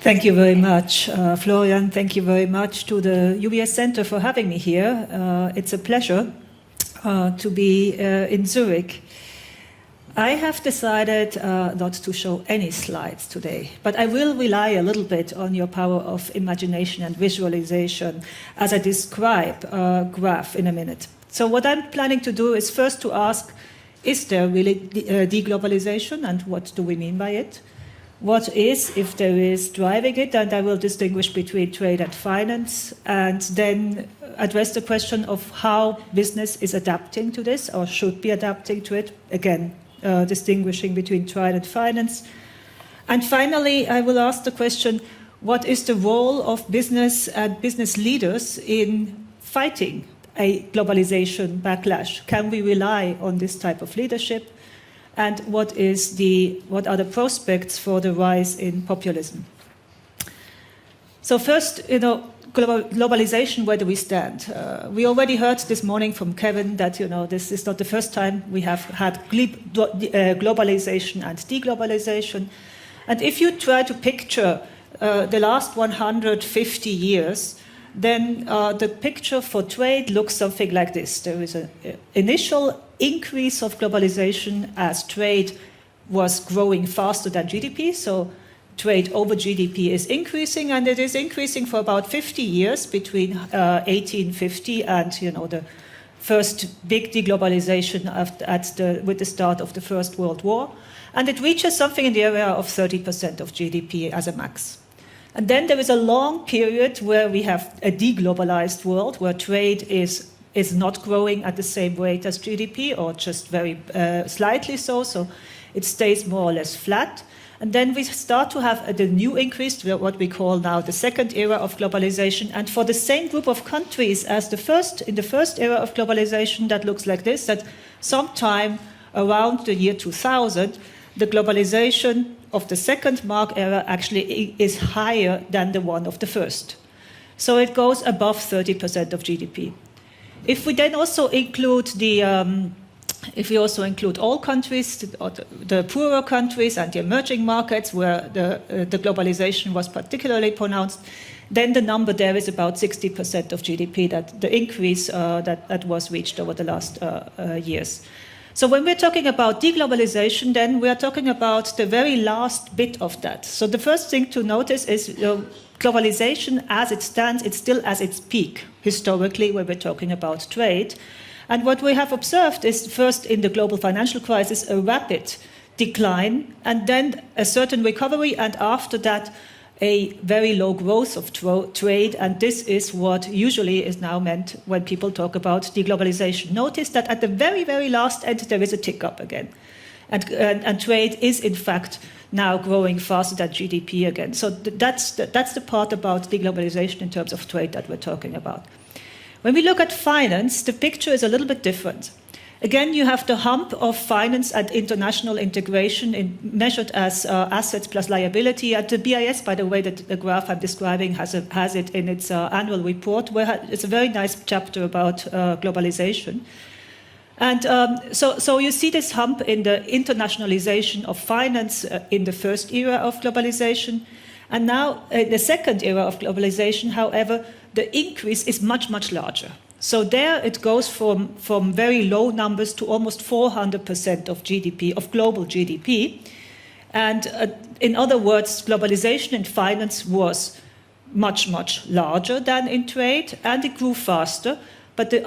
Thank you very much, Florian. Thank you very much to the UBS Center for having me here. It's a pleasure to be in Zurich. I have decided not to show any slides today, but I will rely a little bit on your power of imagination and visualization as I describe a graph in a minute. So what I'm planning to do is first to ask, is there really deglobalization, and what do we mean by it? What is, if there is, driving it? And I will distinguish between trade and finance, and then address the question of how business is adapting to this, or should be adapting to it, again, distinguishing between trade and finance. And finally, I will ask the question, what is the role of business and business leaders in fighting a globalization backlash? Can we rely on this type of leadership? And what are the prospects for the rise in populism? So first, globalization, where do we stand? We already heard this morning from Kevin that this is not the first time we have had globalization and deglobalization. And if you try to picture the last 150 years, then the picture for trade looks something like this. There is an initial increase of globalization as trade was growing faster than GDP. So trade over GDP is increasing, and it is increasing for about 50 years between 1850 and the first big deglobalization with the start of the First World War. And it reaches something in the area of 30% of GDP as a max. And then there is a long period where we have a deglobalized world, where trade is not growing at the same rate as GDP, or just very slightly so it stays more or less flat. And then we start to have the new increase, what we call now the second era of globalization. And for the same group of countries as in the first era of globalization, that looks like this, that sometime around the year 2000, the globalization of the second Mark era actually is higher than the one of the first. So it goes above 30% of GDP. If we then also include all countries, the poorer countries and the emerging markets where the globalization was particularly pronounced, then the number there is about 60% of GDP, that the increase that was reached over the last years. So when we're talking about deglobalization, then we are talking about the very last bit of that. So the first thing to notice is globalization as it stands, it's still at its peak, historically, when we're talking about trade. And what we have observed is first in the global financial crisis, a rapid decline, and then a certain recovery, and after that, a very low growth of trade, and this is what usually is now meant when people talk about deglobalization. Notice that at the very, very last end, there is a tick up again. And trade is, in fact, now growing faster than GDP again. So that's the part about deglobalization in terms of trade that we're talking about. When we look at finance, the picture is a little bit different. Again, you have the hump of finance and international integration measured as assets plus liability. And the BIS, by the way, the graph I'm describing has it in its annual report, where it's a very nice chapter about globalization. And so you see this hump in the internationalization of finance in the first era of globalization. And now, in the second era of globalization, however, the increase is much, much larger. So there it goes from very low numbers to almost 400% of GDP, of global GDP. And in other words, globalization in finance was much, much larger than in trade, and it grew faster. But the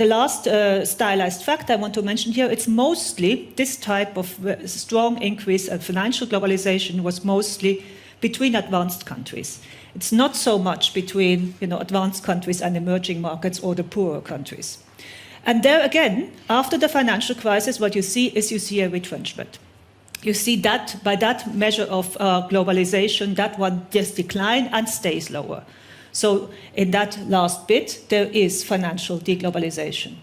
last stylized fact I want to mention here, it's mostly this type of strong increase in financial globalization was mostly between advanced countries. It's not so much between advanced countries and emerging markets or the poorer countries. And there again, after the financial crisis, what you see a retrenchment. You see that by that measure of globalization, that one just decline and stays lower. So in that last bit, there is financial deglobalization.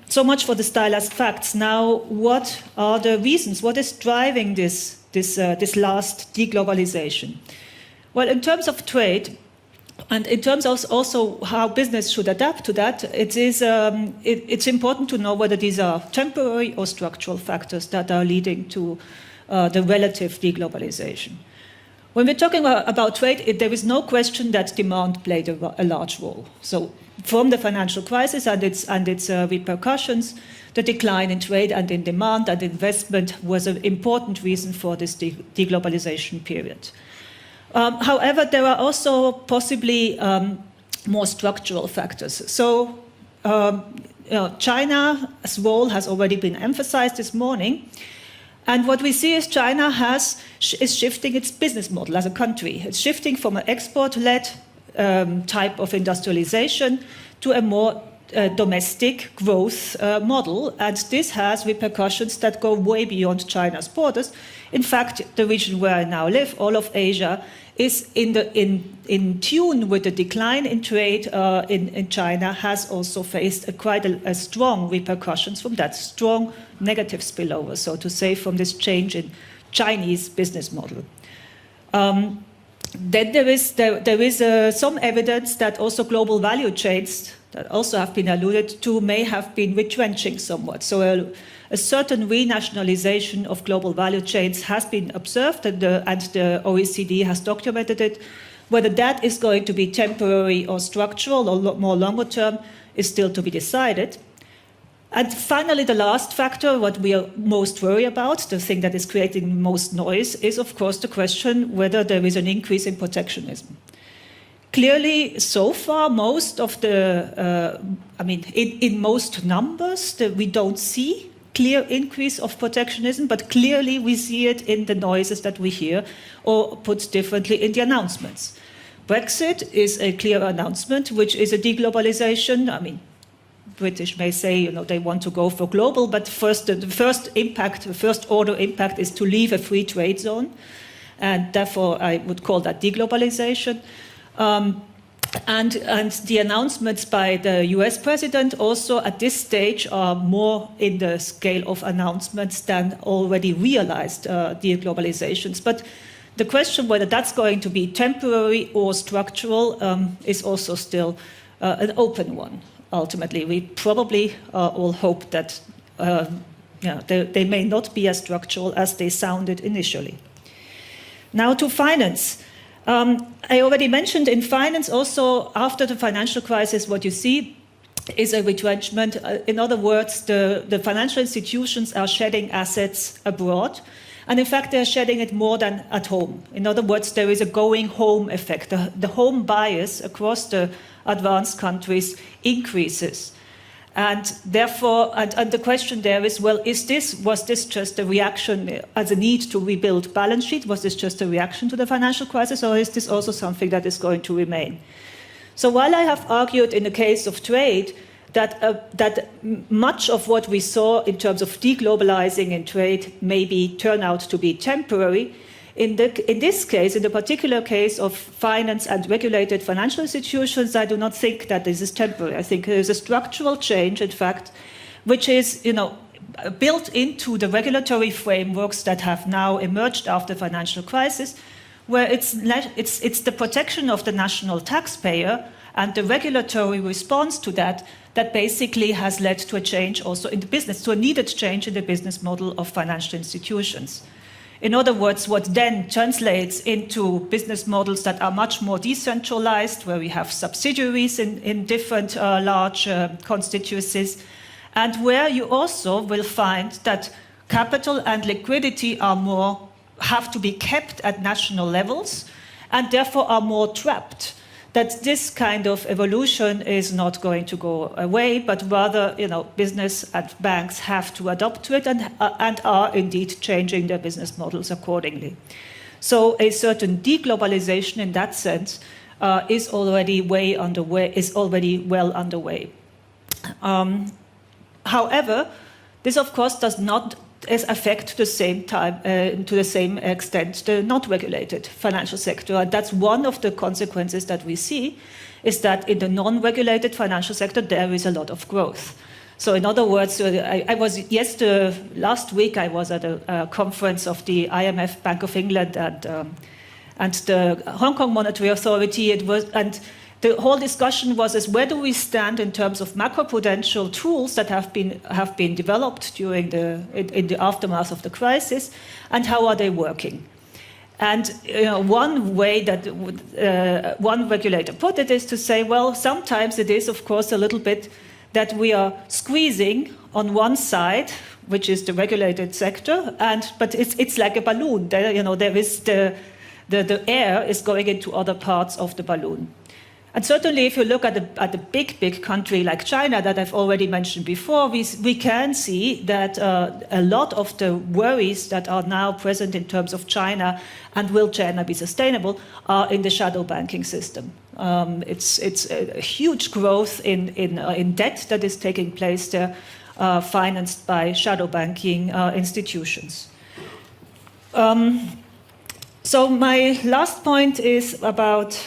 So much for the stylized facts. Now, what are the reasons? What is driving this last deglobalization? Well, in terms of trade, and in terms of also how business should adapt to that, it's important to know whether these are temporary or structural factors that are leading to the relative deglobalization. When we're talking about trade, there is no question that demand played a large role. So from the financial crisis and its repercussions, the decline in trade and in demand and investment was an important reason for this deglobalization period. However, there are also possibly more structural factors. So China's role has already been emphasized this morning. And what we see is China is shifting its business model as a country. It's shifting from an export-led type of industrialization to a more domestic growth model. And this has repercussions that go way beyond China's borders. In fact, the region where I now live, all of Asia, is in tune with the decline in trade in China, has also faced quite a strong repercussions from that strong negative spillover, so to say, from this change in Chinese business model. Then there is some evidence that also global value chains that also have been alluded to may have been retrenching somewhat. So a certain renationalization of global value chains has been observed, and the OECD has documented it. Whether that is going to be temporary or structural or more longer term is still to be decided. And finally, the last factor, what we are most worried about, the thing that is creating most noise, is of course the question whether there is an increase in protectionism. Clearly, so far, most of the, in most numbers, we don't see clear increase of protectionism, but clearly we see it in the noises that we hear, or put differently, in the announcements. Brexit is a clear announcement, which is a deglobalization. I mean, British may say, they want to go for global, but the first order impact is to leave a free trade zone, and therefore I would call that deglobalization. And the announcements by the US president also at this stage are more in the scale of announcements than already realized deglobalizations. But the question whether that's going to be temporary or structural is also still an open one. Ultimately, we probably all hope that they may not be as structural as they sounded initially. Now to finance. I already mentioned in finance also, after the financial crisis, what you see is a retrenchment. In other words, the financial institutions are shedding assets abroad. And in fact, they're shedding it more than at home. In other words, there is a going home effect. The home bias across the advanced countries increases. And therefore, and the question there is, well, was this just a reaction as a need to rebuild balance sheet? Was this just a reaction to the financial crisis, or is this also something that is going to remain? So while I have argued in the case of trade that much of what we saw in terms of deglobalizing in trade maybe turn out to be temporary, in this case, in the particular case of finance and regulated financial institutions, I do not think that this is temporary. I think there is a structural change, in fact, which is, built into the regulatory frameworks that have now emerged after the financial crisis, where it's the protection of the national taxpayer and the regulatory response to that basically has led to a change also in the business, to a needed change in the business model of financial institutions. In other words, what then translates into business models that are much more decentralized, where we have subsidiaries in different large constituencies, and where you also will find that capital and liquidity have to be kept at national levels, and therefore are more trapped. That this kind of evolution is not going to go away, but rather, business and banks have to adapt to it and are indeed changing their business models accordingly. So a certain deglobalization in that sense is already well underway. However, this of course does not affect to the same extent the not regulated financial sector. And that's one of the consequences that we see, is that in the non-regulated financial sector there is a lot of growth. So in other words, last week I was at a conference of the IMF, Bank of England, and the Hong Kong Monetary Authority. the whole discussion was is where do we stand in terms of macroprudential tools that have been developed during in the aftermath of the crisis, and how are they working? And one way that one regulator put it is to say, well, sometimes it is, of course, a little bit that we are squeezing on one side, which is the regulated sector, but it's like a balloon. There is the air is going into other parts of the balloon. And certainly, if you look at a big country like China that I've already mentioned before, we can see that a lot of the worries that are now present in terms of China and will China be sustainable are in the shadow banking system. It's a huge growth in debt that is taking place there, financed by shadow banking institutions. So my last point is about.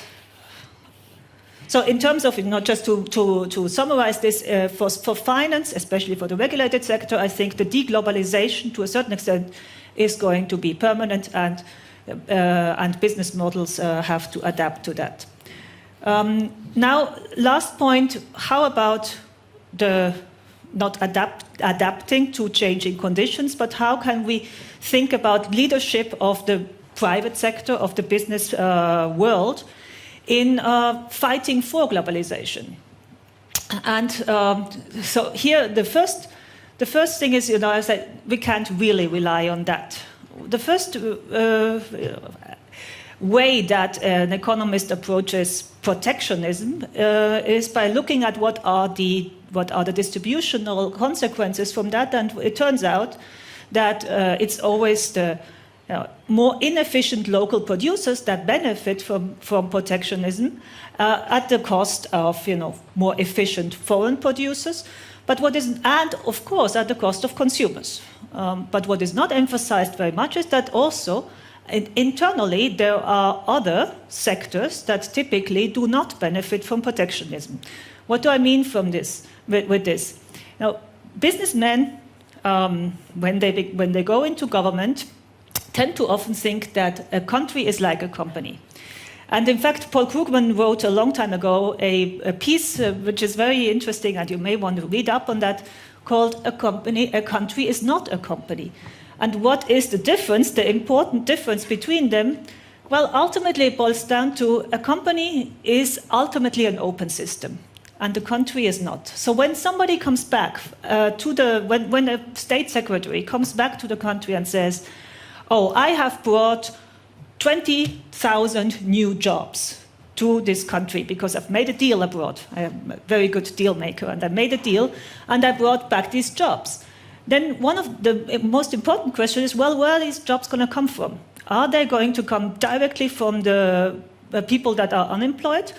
So in terms of, just to summarize this, for finance, especially for the regulated sector, I think the deglobalization to a certain extent is going to be permanent, and business models have to adapt to that. Now, last point, how about not adapting to changing conditions, but how can we think about leadership of the private sector, of the business world, in fighting for globalization? And so here, the first thing is, I said, we can't really rely on that. The first way that an economist approaches protectionism is by looking at what are the distributional consequences from that, and it turns out that it's always the more inefficient local producers that benefit from protectionism at the cost of more efficient foreign producers, and of course at the cost of consumers. But what is not emphasized very much is that also internally there are other sectors that typically do not benefit from protectionism. What do I mean with this? Now, businessmen, when they go into government, tend to often think that a country is like a company. And in fact, Paul Krugman wrote a long time ago a piece which is very interesting, and you may want to read up on that, called A Country is Not a Company. And what is the difference, the important difference between them? Well, ultimately it boils down to a company is ultimately an open system, and the country is not. So when somebody comes back when a state secretary comes back to the country and says, oh, I have brought 20,000 new jobs to this country because I've made a deal abroad. I am a very good deal maker, and I made a deal, and I brought back these jobs. Then one of the most important questions is, well, where are these jobs going to come from? Are they going to come directly from the people that are unemployed?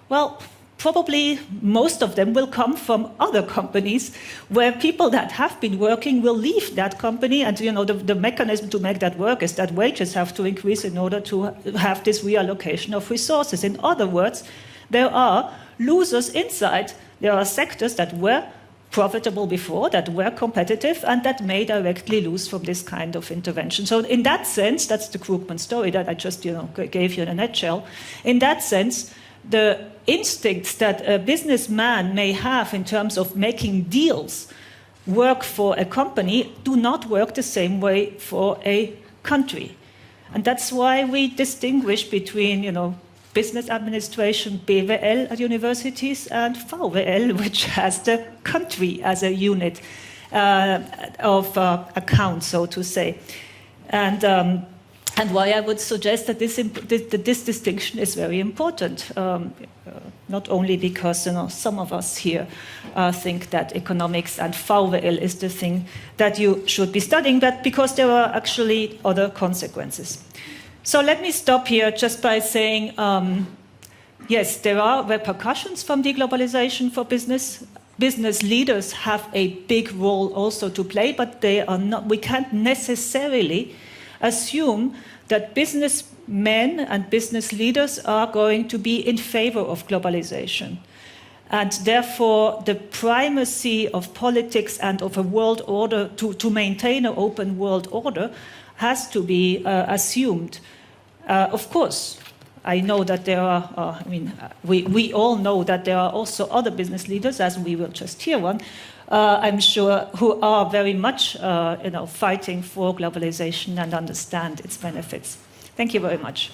Well, probably most of them will come from other companies where people that have been working will leave that company, and the mechanism to make that work is that wages have to increase in order to have this reallocation of resources. In other words, there are losers inside. There are sectors that were profitable before, that were competitive, and that may directly lose from this kind of intervention. So in that sense, that's the Krugman story that I just gave you in a nutshell. In that sense, the instincts that a businessman may have in terms of making deals work for a company do not work the same way for a country. And that's why we distinguish between, business administration, BWL at universities, and VWL, which has the country as a unit of account, so to say. And why I would suggest that this distinction is very important, not only because some of us here think that economics and VWL is the thing that you should be studying, but because there are actually other consequences. So let me stop here just by saying, yes, there are repercussions from deglobalization for business. Business leaders have a big role also to play, but they are not. We can't necessarily assume that businessmen and business leaders are going to be in favor of globalization. And therefore, the primacy of politics and of a world order to maintain an open world order has to be assumed. Of course, I know that there are, we all know that there are also other business leaders, as we will just hear one, I'm sure, who are very much fighting for globalization and understand its benefits. Thank you very much.